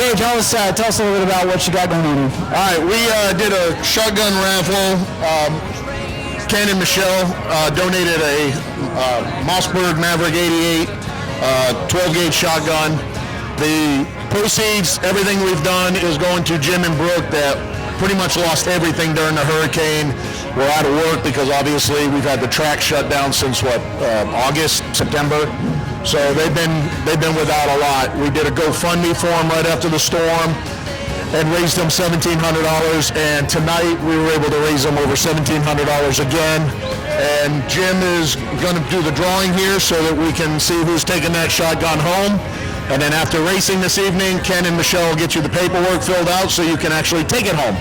Okay, tell us a little bit about what you got going on here. All right, we did a shotgun raffle. Ken and Michelle donated a Mossberg Maverick 88 12-gauge shotgun. The proceeds, everything we've done, is going to Jim and Brooke that pretty much lost everything during the hurricane. We're out of work because obviously we've had the track shut down since August, September. So they've been without a lot. We did a GoFundMe for them right after the storm and raised them $1,700. And tonight we were able to raise them over $1,700 again. And Jim is going to do the drawing here so that we can see who's taking that shotgun home. And then after racing this evening, Ken and Michelle will get you the paperwork filled out so you can actually take it home.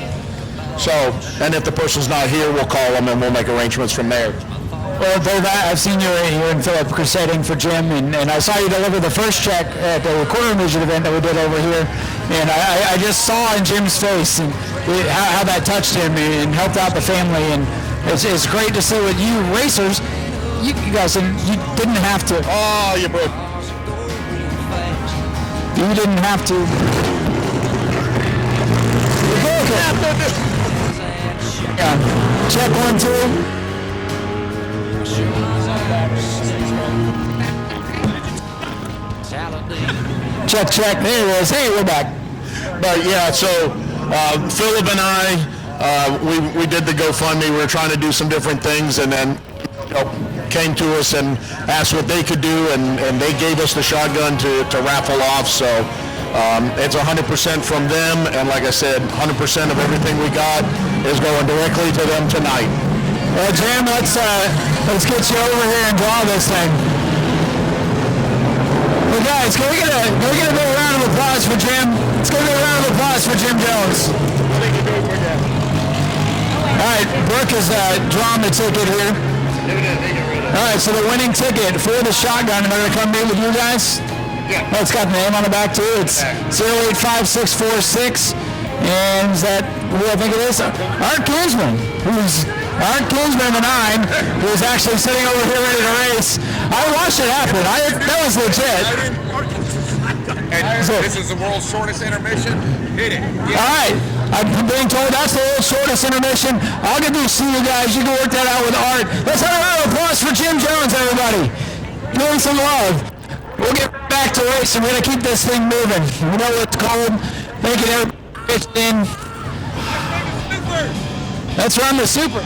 So, and if the person's not here, we'll call them and we'll make arrangements from there. Well, Dave, I've seen you and Philip crusading for Jim, and I saw you deliver the first check at the Quarter Midget event that we did over here, and I just saw in Jim's face and how that touched him and helped out the family, and it's great to see what you racers, you guys, and you didn't have to. Oh, you broke. You didn't have to. You broke it. Yeah. Check 1, 2. Check. There it is. Hey, we're back. But yeah, so Philip and I, we did the GoFundMe. We were trying to do some different things, and then came to us and asked what they could do, and they gave us the shotgun to raffle off. So it's 100% from them, and like I said, 100% of everything we got is going directly to them tonight. Well, Jim, let's get you over here and draw this thing. Well, guys, can we get a big round of applause for Jim? Let's give a round of applause for Jim Jones. All right, Brooke is drawing the ticket here. All right, so the winning ticket for the shotgun, and they're going to come meet with you guys? Yeah. Oh, it's got the name on the back, too. It's 085646. And is that who I think it is? Art Kinsman, the 9, who's actually sitting over here ready to race. I watched it happen. That was legit. And this is the world's shortest intermission. Hit it. Yeah. All right. I'm being told that's the world's shortest intermission. I'll get to see you guys. You can work that out with Art. Let's have a round of applause for Jim Jones, everybody. Doing some love. We'll get back to racing. We're going to keep this thing moving. We know what it's called. Thank you, everybody. Let's run the Supers.